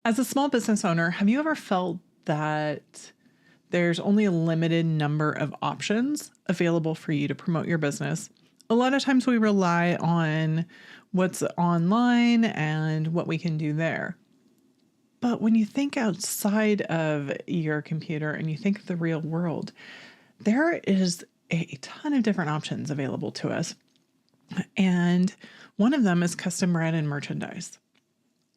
As a small business owner, have you ever felt that there's only a limited number of options available for you to promote your business? A lot of times we rely on what's online and what we can do there. But when you think outside of your computer and you think of the real world, there is a ton of different options available to us. And one of them is custom branded merchandise.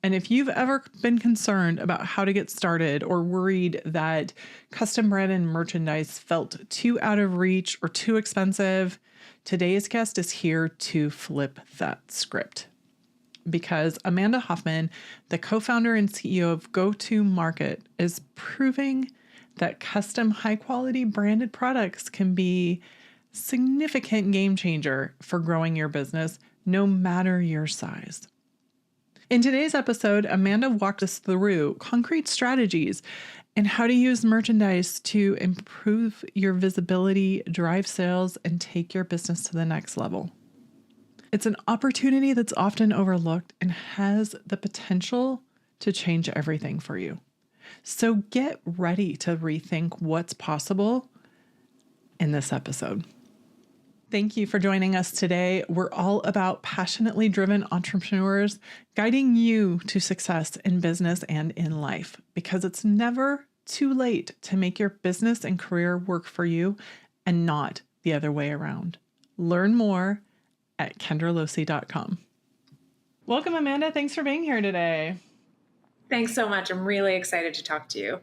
And if you've ever been concerned about how to get started or worried that custom branded merchandise felt too out of reach or too expensive, today's guest is here to flip that script. Because Amanda Hofman, the co-founder and CEO of Go-To-Market, is proving that custom high-quality branded products can be a significant game changer for growing your business, no matter your size. In today's episode, Amanda walked us through concrete strategies and how to use merchandise to improve your visibility, drive sales, and take your business to the next level. It's an opportunity that's often overlooked and has the potential to change everything for you. So get ready to rethink what's possible in this episode. Thank you for joining us today. We're all about passionately driven entrepreneurs guiding you to success in business and in life, because it's never too late to make your business and career work for you and not the other way around. Learn more at kendralosee.com. Welcome, Amanda. Thanks for being here today. Thanks so much. I'm really excited to talk to you.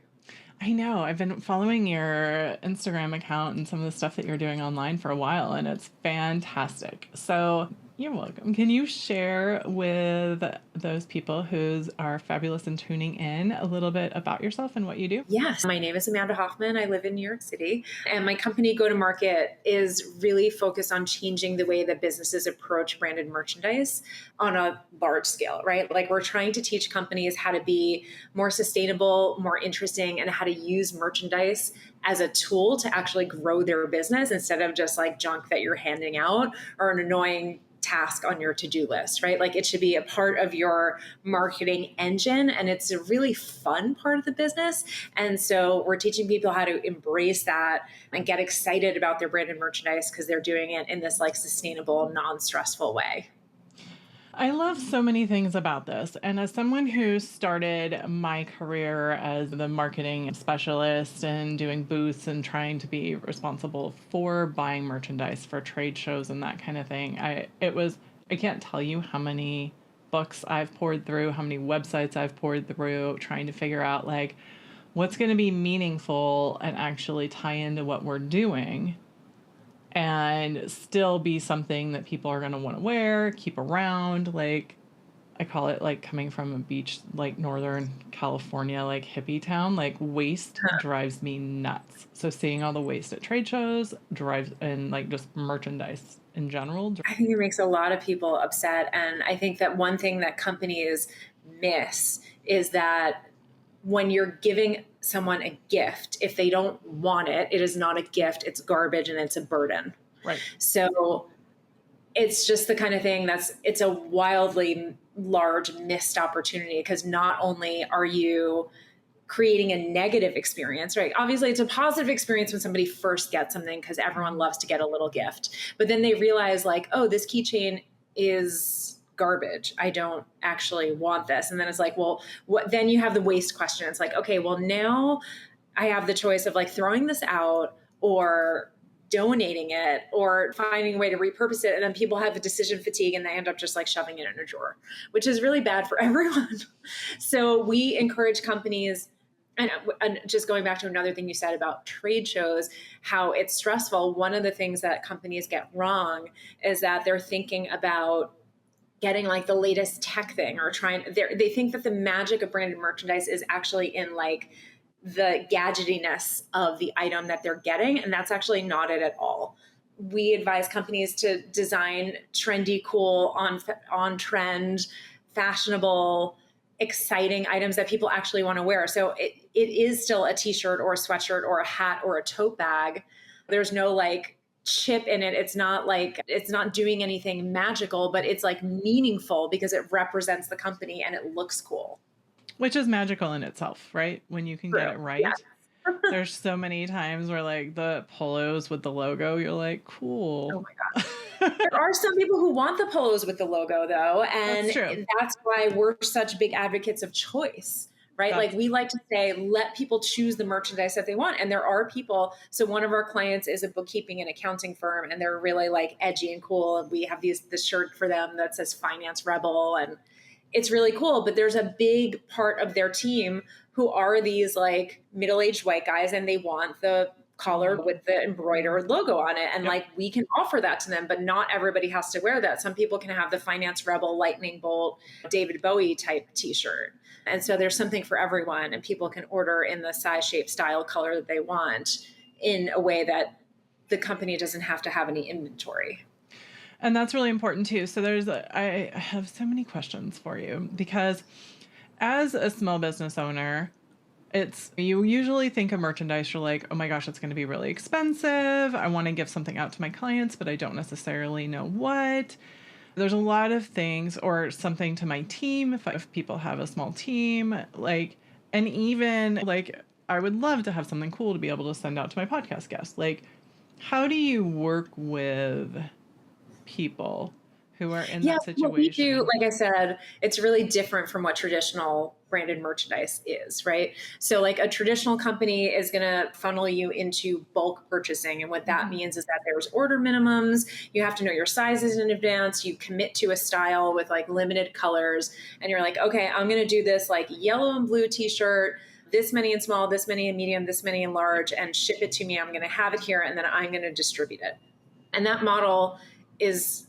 I know. I've been following your Instagram account and some of the stuff that you're doing online for a while, and it's fantastic. So you're welcome. Can you share with those people who are fabulous and tuning in a little bit about yourself and what you do? Yes. My name is Amanda Hofman. I live in New York City, and my company Go-To-Market is really focused on changing the way that businesses approach branded merchandise on a large scale, right? Like, we're trying to teach companies how to be more sustainable, more interesting, and how to use merchandise as a tool to actually grow their business instead of just like junk that you're handing out or an annoying task on your to-do list, right? Like, it should be a part of your marketing engine, and it's a really fun part of the business. And so we're teaching people how to embrace that and get excited about their branded merchandise because they're doing it in this like sustainable, non-stressful way. I love so many things about this. And as someone who started my career as the marketing specialist and doing booths and trying to be responsible for buying merchandise for trade shows and that kind of thing, I can't tell you how many books I've poured through, how many websites I've poured through, trying to figure out like what's going to be meaningful and actually tie into what we're doing and still be something that people are going to want to wear, keep around. Like, I call it like coming from a beach, like Northern California, like hippie town, like waste drives me nuts. So seeing all the waste at trade shows drives, and like just merchandise in general. I think it makes a lot of people upset. And I think that one thing that companies miss is that when you're giving someone a gift, if they don't want it, it is not a gift, it's garbage and it's a burden. Right. So it's just the kind of thing it's a wildly large missed opportunity, because not only are you creating a negative experience, right? Obviously, it's a positive experience when somebody first gets something because everyone loves to get a little gift. But then they realize like, oh, this keychain is garbage. I don't actually want this. And then it's like, well, what? Then you have the waste question. It's like, okay, well, now I have the choice of like throwing this out or donating it or finding a way to repurpose it. And then people have a decision fatigue and they end up just like shoving it in a drawer, which is really bad for everyone. So we encourage companies. And just going back to another thing you said about trade shows, how it's stressful. One of the things that companies get wrong is that they're thinking about getting like the latest tech thing or they think that the magic of branded merchandise is actually in like the gadgetiness of the item that they're getting. And that's actually not it at all. We advise companies to design trendy, cool, on trend, fashionable, exciting items that people actually want to wear. So it is still a t-shirt or a sweatshirt or a hat or a tote bag. There's no like chip in it. It's not doing anything magical, but it's like meaningful because it represents the company and it looks cool. Which is magical in itself, right? When you can get True. it right. Yeah. There's so many times where like the polos with the logo, you're like, cool. Oh my gosh. There are some people who want the polos with the logo though. And That's true. that's why we're such big advocates of choice, right? Like we like to say, let people choose the merchandise that they want. And there are people. So one of our clients is a bookkeeping and accounting firm, and they're really like edgy and cool. And we have this shirt for them that says Finance Rebel, and it's really cool. But there's a big part of their team who are these like middle-aged white guys, and they want the collar with the embroidered logo on it. And like, we can offer that to them, but not everybody has to wear that. Some people can have the Finance Rebel, Lightning Bolt, David Bowie type t-shirt. And so there's something for everyone, and people can order in the size, shape, style, color that they want in a way that the company doesn't have to have any inventory. And that's really important too. So I have so many questions for you, because as a small business owner, you usually think of merchandise, you're like, oh my gosh, it's going to be really expensive. I want to give something out to my clients, but I don't necessarily know what. There's a lot of things, or something to my team, if people have a small team, like, and even like, I would love to have something cool to be able to send out to my podcast guests. Like, how do you work with people who are in that situation? What we do, like I said, it's really different from what traditional branded merchandise is, right? So like a traditional company is going to funnel you into bulk purchasing. And what that means is that there's order minimums. You have to know your sizes in advance. You commit to a style with like limited colors. And you're like, okay, I'm going to do this like yellow and blue t-shirt, this many in small, this many in medium, this many in large, and ship it to me. I'm going to have it here, and then I'm going to distribute it. And that model is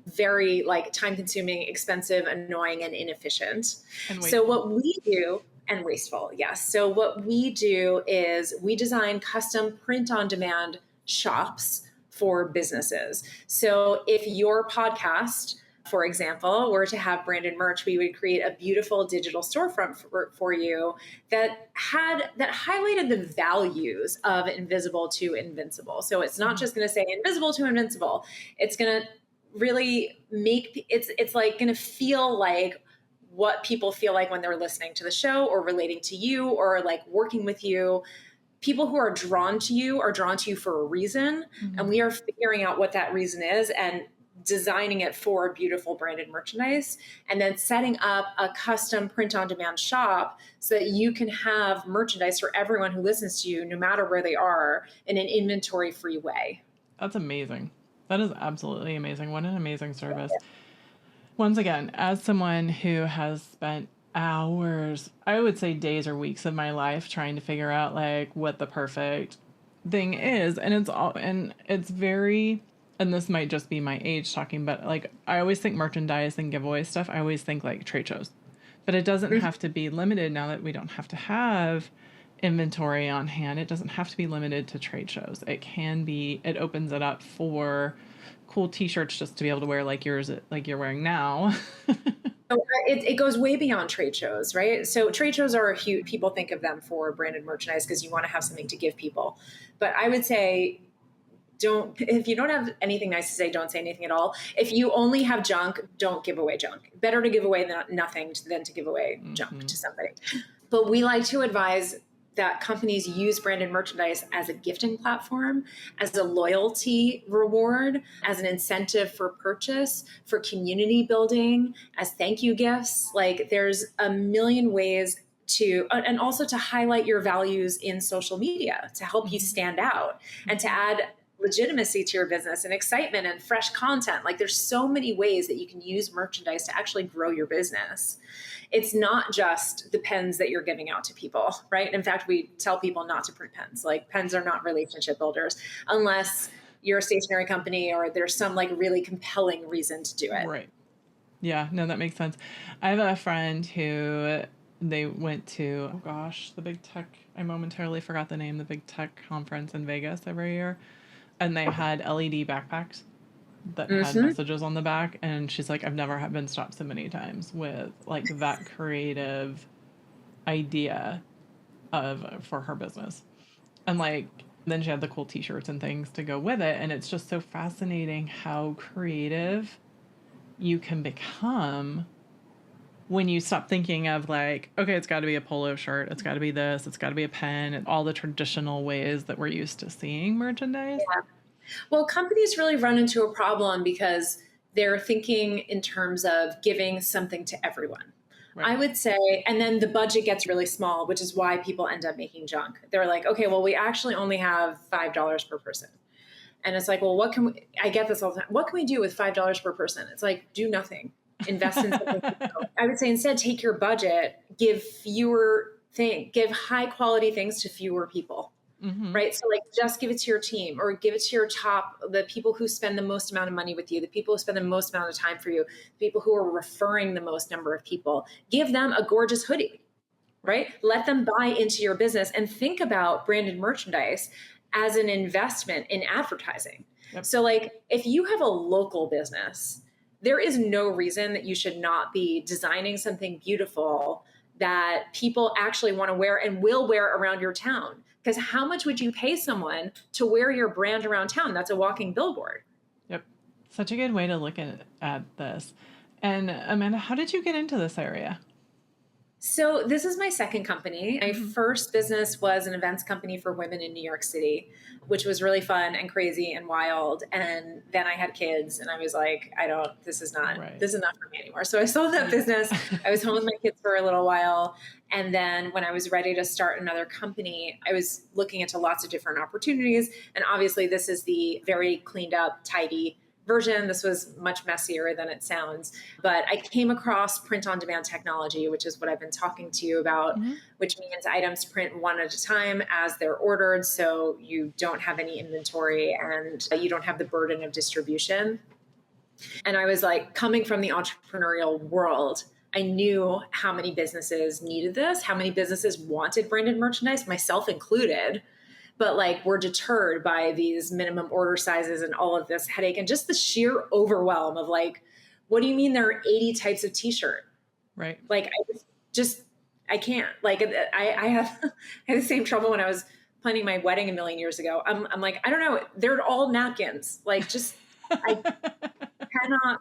very like time consuming, expensive, annoying, and inefficient. So what we do, and wasteful. Yes. So what we do is we design custom print on demand shops for businesses. So if your podcast, for example, were to have branded merch, we would create a beautiful digital storefront for you that highlighted the values of invisible to invincible. So it's not just going to say invisible to invincible. It's going to really make it's like going to feel like what people feel like when they're listening to the show or relating to you or like working with you. People who are drawn to you for a reason. And we are figuring out what that reason is and designing it for beautiful branded merchandise, and then setting up a custom print on demand shop so that you can have merchandise for everyone who listens to you, no matter where they are, in an inventory free way. That's amazing. That is absolutely amazing. What an amazing service. Once again, as someone who has spent hours, I would say days or weeks of my life trying to figure out like what the perfect thing is. And it's very, and this might just be my age talking, but like, I always think merchandise and giveaway stuff, I always think like trade shows, but it doesn't have to be limited now that we don't have to have inventory on hand. It doesn't have to be limited to trade shows. It opens it up for cool t-shirts just to be able to wear like yours, like you're wearing now. So it goes way beyond trade shows, right? So trade shows are huge. People think of them for branded merchandise because you want to have something to give people. But I would say, if you don't have anything nice to say, don't say anything at all. If you only have junk, don't give away junk. Better to give away nothing than to give away junk to somebody. But we like to advise that companies use branded merchandise as a gifting platform, as a loyalty reward, as an incentive for purchase, for community building, as thank you gifts. Like there's a million ways to, and also to highlight your values in social media to help you stand out and to add legitimacy to your business and excitement and fresh content. Like there's so many ways that you can use merchandise to actually grow your business. It's not just the pens that you're giving out to people, right? In fact, we tell people not to print pens. Like pens are not relationship builders unless you're a stationery company or there's some like really compelling reason to do it. Right. Yeah, no, that makes sense. I have a friend who they went to, oh gosh, the big tech, I momentarily forgot the name, the big tech conference in Vegas every year. And they had LED backpacks that had messages on the back. And she's like, I've never been stopped so many times with like that creative idea for her business. And like, then she had the cool t-shirts and things to go with it. And it's just so fascinating how creative you can become when you stop thinking of like, okay, it's got to be a polo shirt, it's got to be this, it's got to be a pen, and all the traditional ways that we're used to seeing merchandise. Yeah. Well, companies really run into a problem because they're thinking in terms of giving something to everyone. Right. I would say, and then the budget gets really small, which is why people end up making junk. They're like, okay, well, we actually only have $5 per person. And it's like, well, what can we, I get this all the time. What can we do with $5 per person? It's like, do nothing. Invest in something. I would say instead, take your budget, give high quality things to fewer people. Mm-hmm. Right. So like just give it to your team or give it to your the people who spend the most amount of money with you, the people who spend the most amount of time for you, the people who are referring the most number of people, give them a gorgeous hoodie, right? Let them buy into your business and think about branded merchandise as an investment in advertising. Yep. So like if you have a local business, there is no reason that you should not be designing something beautiful that people actually want to wear and will wear around your town. Because how much would you pay someone to wear your brand around town? That's a walking billboard. Yep. Such a good way to look at this. And Amanda, how did you get into this area? So this is my second company. My first business was an events company for women in New York City, which was really fun and crazy and wild. And then I had kids and I was like, this is not for me anymore. So I sold that business. I was home with my kids for a little while. And then when I was ready to start another company, I was looking into lots of different opportunities. And obviously this is the very cleaned up, tidy version. This was much messier than it sounds, but I came across print on demand technology, which is what I've been talking to you about, which means items print one at a time as they're ordered. So you don't have any inventory and you don't have the burden of distribution. And I was like, coming from the entrepreneurial world, I knew how many businesses needed this, how many businesses wanted branded merchandise, myself included. But like we're deterred by these minimum order sizes and all of this headache and just the sheer overwhelm of like, what do you mean there are 80 types of t-shirt? Right. Like I can't. Like I had the same trouble when I was planning my wedding a million years ago. I'm like, I don't know. They're all napkins. Like I cannot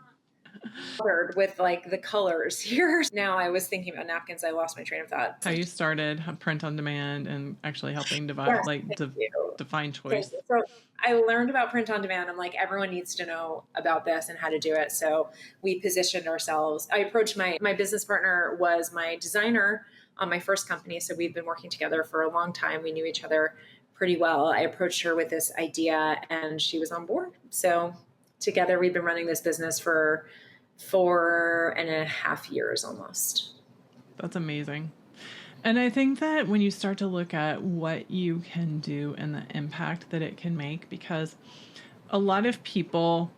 bothered with like the colors here. Now I was thinking about napkins. I lost my train of thought. How you started print on demand and actually helping define choice. So I learned about print on demand. I'm like, everyone needs to know about this and how to do it. So we positioned ourselves. I approached my business partner was my designer on my first company. So we've been working together for a long time. We knew each other pretty well. I approached her with this idea and she was on board. So together we've been running this business for 4.5 years almost. That's amazing. And I think that when you start to look at what you can do and the impact that it can make, because a lot of people,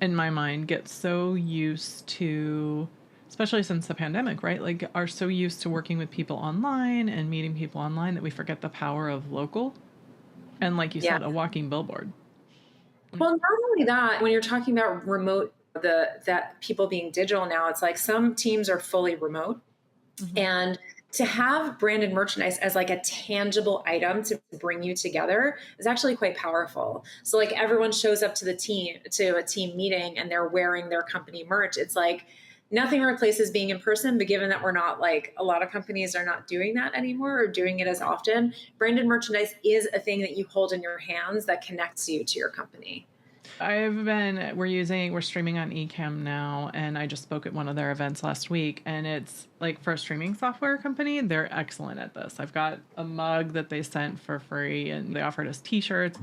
in my mind, get so used to, especially since the pandemic, right? Like are so used to working with people online and meeting people online that we forget the power of local. And like you said, a walking billboard. Well, not only that, when you're talking about remote, that people being digital now, it's like some teams are fully remote. And to have branded merchandise as like a tangible item to bring you together is actually quite powerful. So like everyone shows up to a team meeting and they're wearing their company merch. It's like nothing replaces being in person, but given that we're not like a lot of companies are not doing that anymore or doing it as often, branded merchandise is a thing that you hold in your hands that connects you to your company. We're streaming on Ecamm now, and I just spoke at one of their events last week, and it's like for a streaming software company, they're excellent at this. I've got a mug that they sent for free and they offered us t-shirts,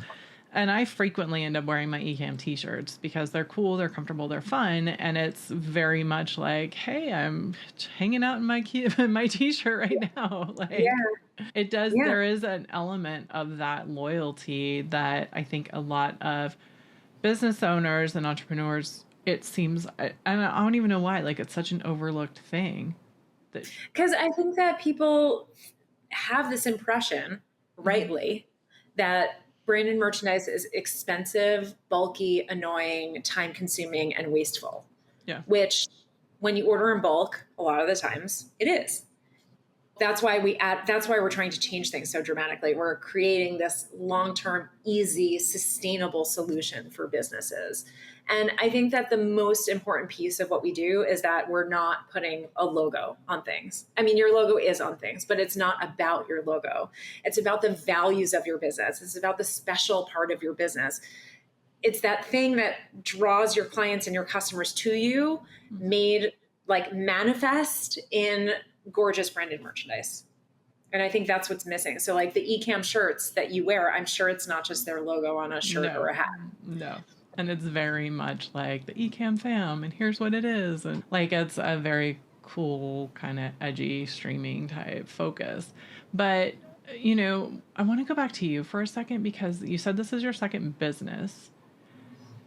and I frequently end up wearing my Ecamm t-shirts because they're cool, they're comfortable, they're fun, and it's very much like, hey, I'm hanging out in my t-shirt right now. It does. Yeah. There is an element of that loyalty that I think a lot of business owners and entrepreneurs, it seems, and I don't even know why, like it's such an overlooked thing. Because I think that people have this impression, rightly, that branded merchandise is expensive, bulky, annoying, time consuming, and wasteful. Yeah. Which when you order in bulk, a lot of the times it is. that's why we're trying to change things so dramatically. We're creating this long-term, easy, sustainable solution for businesses. And I think that the most important piece of what we do is that we're not putting a logo on things. I mean, your logo is on things, but it's not about your logo. It's about the values of your business. It's about the special part of your business. It's that thing that draws your clients and your customers to you, made like manifest in gorgeous branded merchandise. And I think that's what's missing. So like the eCam shirts that you wear, I'm sure it's not just their logo on a shirt or a hat. No. And it's very much like the eCam fam, and here's what it is. And like, it's a very cool, kind of edgy, streaming type focus. But, you know, I want to go back to you for a second, because you said this is your second business.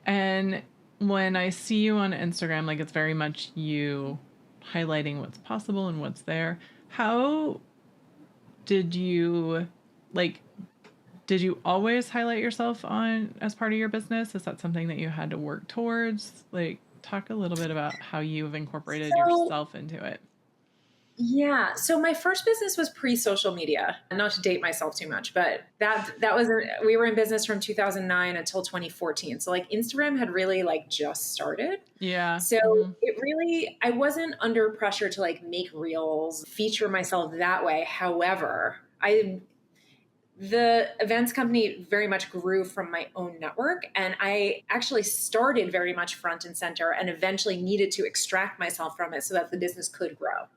And when I see you on Instagram, like, it's very much you highlighting what's possible and what's there. How did you, like, did you always highlight yourself on as part of your business? Is that something that you had to work towards? Like, talk a little bit about how you've incorporated yourself into it. Yeah. So my first business was pre-social media, not to date myself too much, but that was, we were in business from 2009 until 2014. So like Instagram had really like just started. Yeah. So it really, I wasn't under pressure to like make reels, feature myself that way. However, the events company very much grew from my own network. And I actually started very much front and center and eventually needed to extract myself from it so that the business could grow.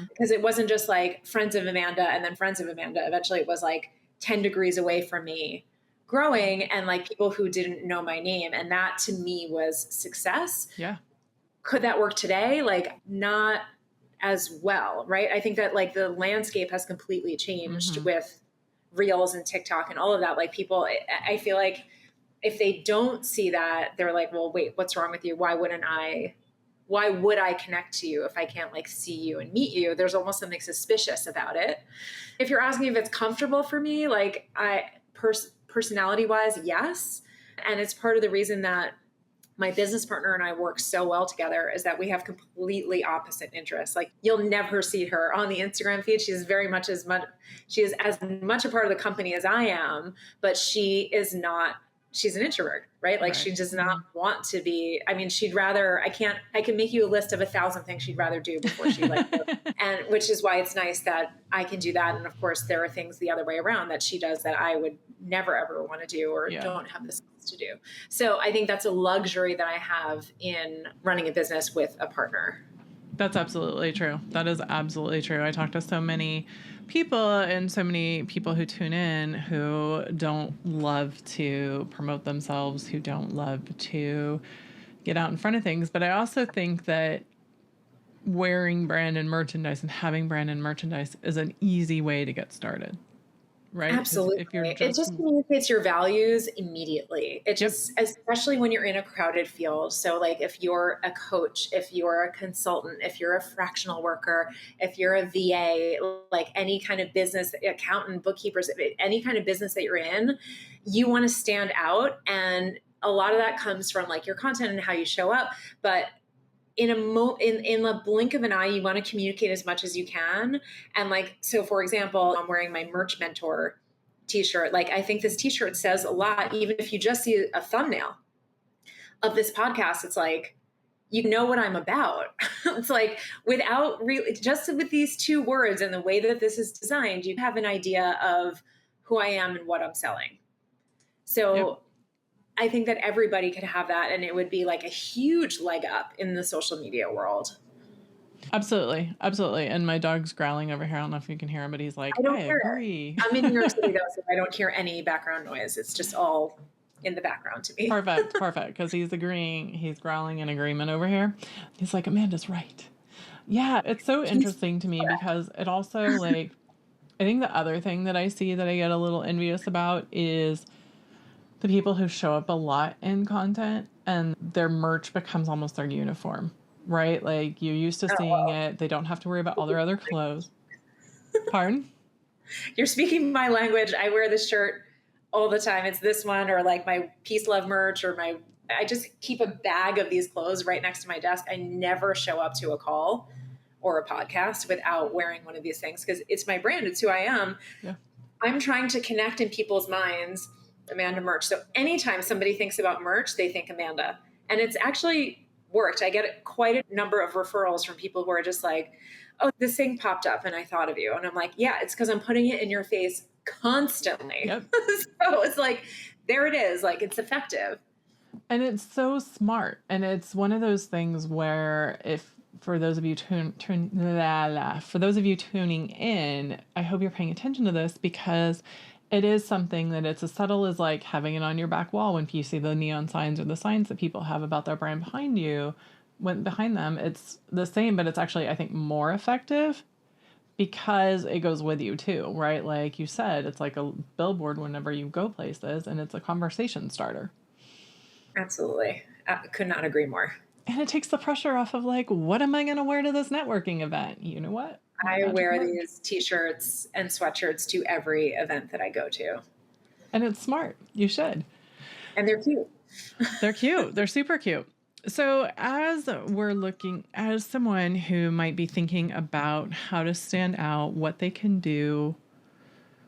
Because it wasn't just like friends of Amanda and then friends of Amanda. Eventually it was like 10 degrees away from me growing and like people who didn't know my name. And that to me was success. Yeah. Could that work today? Like not as well, right? I think that like the landscape has completely changed with Reels and TikTok and all of that. Like people, I feel like if they don't see that, they're like, well, wait, what's wrong with you? Why would I connect to you if I can't like see you and meet you? There's almost something suspicious about it. If you're asking if it's comfortable for me, like personality wise, yes. And it's part of the reason that my business partner and I work so well together is that we have completely opposite interests. Like you'll never see her on the Instagram feed. She is she is as much a part of the company as I am, but she's an introvert, right? Like she does not want to be, I mean, I can make you a list of 1,000 things she'd rather do before she like and which is why it's nice that I can do that. And of course there are things the other way around that she does that I would never, ever want to do or don't have the skills to do. So I think that's a luxury that I have in running a business with a partner. That's absolutely true. That is absolutely true. I talk to so many people and so many people who tune in who don't love to promote themselves, who don't love to get out in front of things. But I also think that wearing brand and merchandise and having brand and merchandise is an easy way to get started. Right? Absolutely. It just communicates your values immediately. It just, especially when you're in a crowded field. So like if you're a coach, if you're a consultant, if you're a fractional worker, if you're a VA, like any kind of business, accountant, bookkeepers, any kind of business that you're in, you want to stand out. And a lot of that comes from like your content and how you show up. But in a blink of an eye, you want to communicate as much as you can. And like, so for example, I'm wearing my Merch Mentor t-shirt. Like, I think this t-shirt says a lot, even if you just see a thumbnail of this podcast, it's like, you know what I'm about. It's like without really, just with these two words and the way that this is designed, you have an idea of who I am and what I'm selling. So I think that everybody could have that and it would be like a huge leg up in the social media world. Absolutely. Absolutely. And my dog's growling over here. I don't know if you can hear him, but he's like, I agree. I'm in New York City though, so I don't hear any background noise. It's just all in the background to me. Perfect. Because he's agreeing. He's growling in agreement over here. He's like, Amanda's right. Yeah. It's so interesting to me because it also like, I think the other thing that I see that I get a little envious about is the people who show up a lot in content and their merch becomes almost their uniform, right? Like you're used to seeing it. They don't have to worry about all their other clothes. Pardon? You're speaking my language. I wear this shirt all the time. It's this one or like my Peace Love merch or I just keep a bag of these clothes right next to my desk. I never show up to a call or a podcast without wearing one of these things because it's my brand. It's who I am. Yeah. I'm trying to connect in people's minds, Amanda merch. So anytime somebody thinks about merch, they think Amanda. And it's actually worked. I get quite a number of referrals from people who are just like, oh, this thing popped up and I thought of you. And I'm like, yeah, it's because I'm putting it in your face constantly. Yep. So it's like, there it is. Like, it's effective. And it's so smart. And it's one of those things where for those of you tuning in, I hope you're paying attention to this because it is something that it's as subtle as like having it on your back wall when you see the neon signs or the signs that people have about their brand behind you. When behind them, it's the same, but it's actually, I think, more effective because it goes with you too, right? Like you said, it's like a billboard whenever you go places and it's a conversation starter. Absolutely. I could not agree more. And it takes the pressure off of like, what am I going to wear to this networking event? You know what? I wear these t-shirts and sweatshirts to every event that I go to. And it's smart. You should. And they're cute. They're cute. They're super cute. So as we're looking, as someone who might be thinking about how to stand out, what they can do,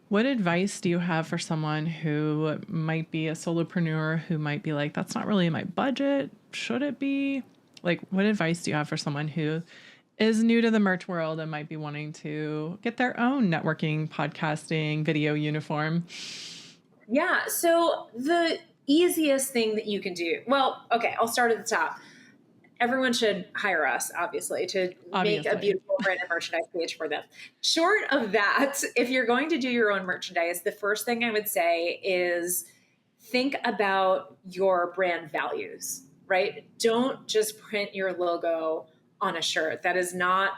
what advice do you have for someone who might be a solopreneur who might be like, that's not really in my budget? Should it be? Like, what advice do you have for someone who is new to the merch world and might be wanting to get their own networking, podcasting, video uniform? Yeah. So the easiest thing that you can do, well, okay, I'll start at the top. Everyone should hire us, obviously, to make a beautiful branded merchandise page for them. Short of that, if you're going to do your own merchandise, the first thing I would say is think about your brand values, right? Don't just print your logo on a shirt. That is not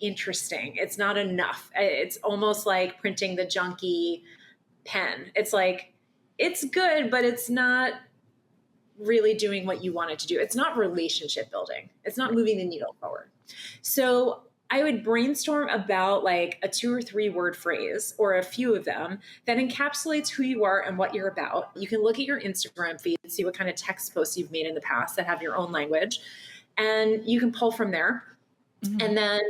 interesting. It's not enough. It's almost like printing the junky pen. It's like, it's good, but it's not really doing what you want it to do. It's not relationship building. It's not moving the needle forward. So I would brainstorm about like a 2 or 3 word phrase or a few of them that encapsulates who you are and what you're about. You can look at your Instagram feed and see what kind of text posts you've made in the past that have your own language, and you can pull from there. Mm-hmm. And then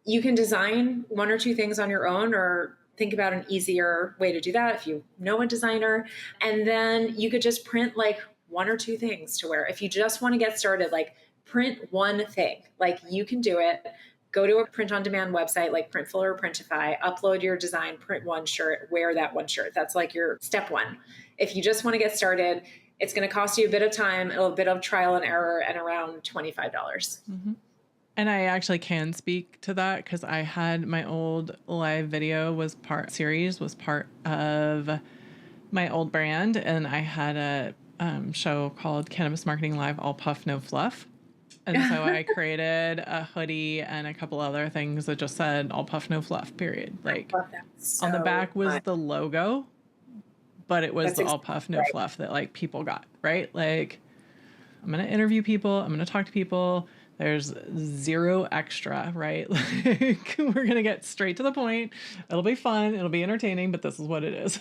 you can design 1 or 2 things on your own, or think about an easier way to do that if you know a designer. And then you could just print like 1 or 2 things to wear. If you just want to get started, like print one thing, like you can do it. Go to a print on demand website like Printful or Printify, upload your design, print one shirt, wear that one shirt. That's like your step 1. If you just want to get started, it's going to cost you a bit of time, a bit of trial and error, and around $25. Mm-hmm. And I actually can speak to that because I had my old live video was part of my old brand. And I had a show called Cannabis Marketing Live, All Puff, No Fluff. And so I created a hoodie and a couple other things that just said all puff, no fluff, period. Like on the back was the logo, but it was the all puff, no fluff that like people got, right? Like I'm going to interview people. I'm going to talk to people. There's zero extra, right? Like we're going to get straight to the point. It'll be fun. It'll be entertaining, but this is what it is.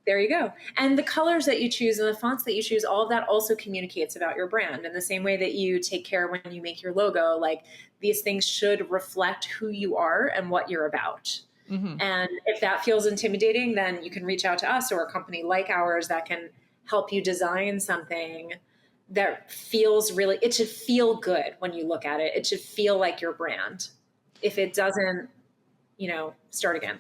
There you go. And the colors that you choose and the fonts that you choose, all of that also communicates about your brand. In the same way that you take care when you make your logo, like these things should reflect who you are and what you're about. Mm-hmm. And if that feels intimidating, then you can reach out to us or a company like ours that can help you design something that feels really, it should feel good when you look at it. It should feel like your brand. If it doesn't, start again.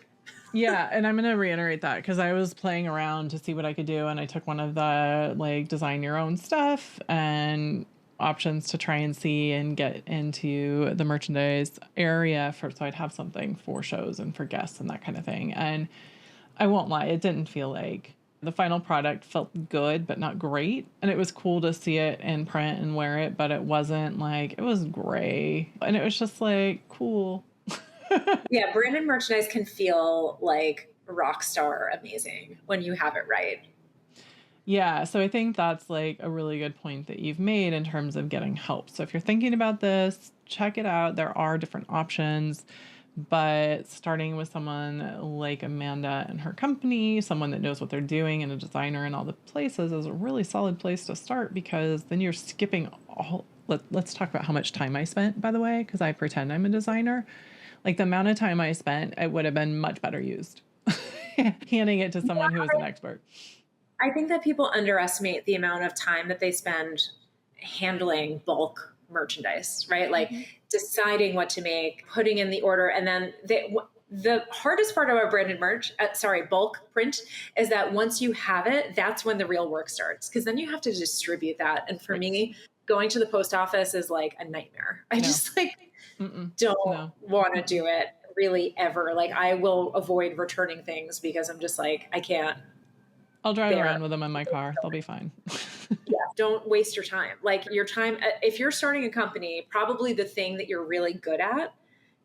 Yeah. And I'm going to reiterate that because I was playing around to see what I could do. And I took one of the like design your own stuff and options to try and see and get into the merchandise area so I'd have something for shows and for guests and that kind of thing. And I won't lie, it didn't feel like the final product felt good, but not great. And it was cool to see it in print and wear it, but it wasn't like, it was gray. And it was just like, cool. Yeah, branded merchandise can feel like rock star amazing when you have it right. Yeah, so I think that's like a really good point that you've made in terms of getting help. So if you're thinking about this, check it out. There are different options, but starting with someone like Amanda and her company, someone that knows what they're doing and a designer in all the places is a really solid place to start because then you're skipping let's talk about how much time I spent, by the way, because I pretend I'm a designer. Like the amount of time I spent, it would have been much better used handing it to someone who is an expert. I think that people underestimate the amount of time that they spend handling bulk merchandise, right? Like deciding what to make, putting in the order, and then the hardest part about branded merch, bulk print, is that once you have it, that's when the real work starts, because then you have to distribute that. And for me, going to the post office is like a nightmare. I just don't want to do it really ever. Like I will avoid returning things because I'm just like, I can't. I'll drive around with them in my car. They'll be fine. Yeah. Don't waste your time. Like your time, if you're starting a company, probably the thing that you're really good at,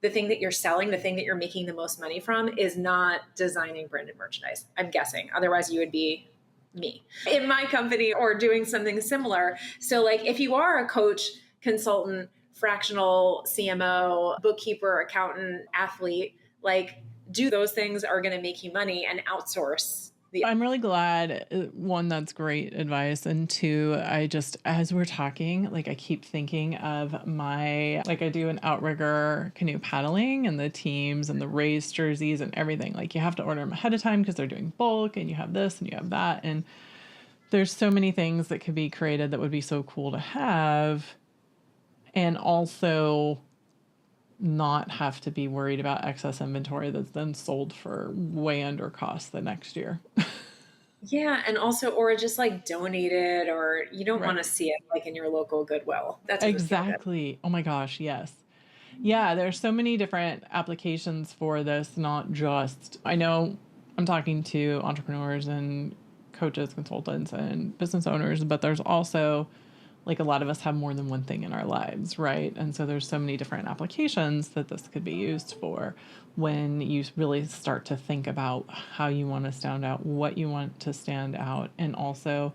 the thing that you're selling, the thing that you're making the most money from is not designing branded merchandise. I'm guessing. Otherwise you would be me in my company or doing something similar. So like if you are a coach, consultant, fractional CMO, bookkeeper, accountant, athlete, like do those things are going to make you money, and outsource. I'm really glad. One, that's great advice. And two, as we're talking, like I keep thinking of I do an outrigger canoe paddling and the teams and the race jerseys and everything. Like you have to order them ahead of time because they're doing bulk, and you have this and you have that. And there's so many things that could be created that would be so cool to have. And also not have to be worried about excess inventory that's then sold for way under cost the next year. Yeah. And also, or just like donate it, or you don't want to see it like in your local Goodwill. That's exactly. Oh my gosh. Yes. Yeah. There's so many different applications for this. Not just, I know I'm talking to entrepreneurs and coaches, consultants, and business owners, but there's also like a lot of us have more than one thing in our lives, right? And so there's so many different applications that this could be used for when you really start to think about how you want to stand out, what you want to stand out, and also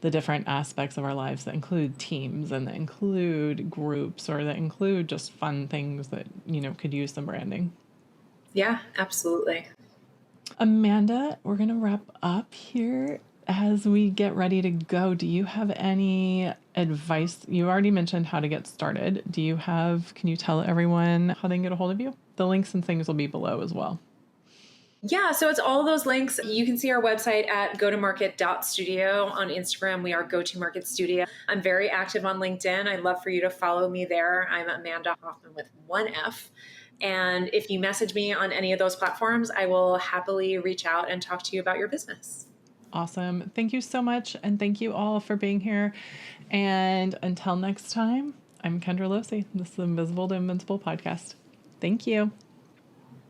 the different aspects of our lives that include teams and that include groups or that include just fun things that, could use some branding. Yeah, absolutely. Amanda, we're going to wrap up here. As we get ready to go, do you have any advice? You already mentioned how to get started. Can you tell everyone how they can get a hold of you? The links and things will be below as well. Yeah, so it's all those links. You can see our website at go-to-market.studio. On Instagram, we are go-to-market studio. I'm very active on LinkedIn. I'd love for you to follow me there. I'm Amanda Hofman with one F. And if you message me on any of those platforms, I will happily reach out and talk to you about your business. Awesome. Thank you so much. And thank you all for being here. And until next time, I'm Kendra Losee. This is the Invisible to Invincible podcast. Thank you.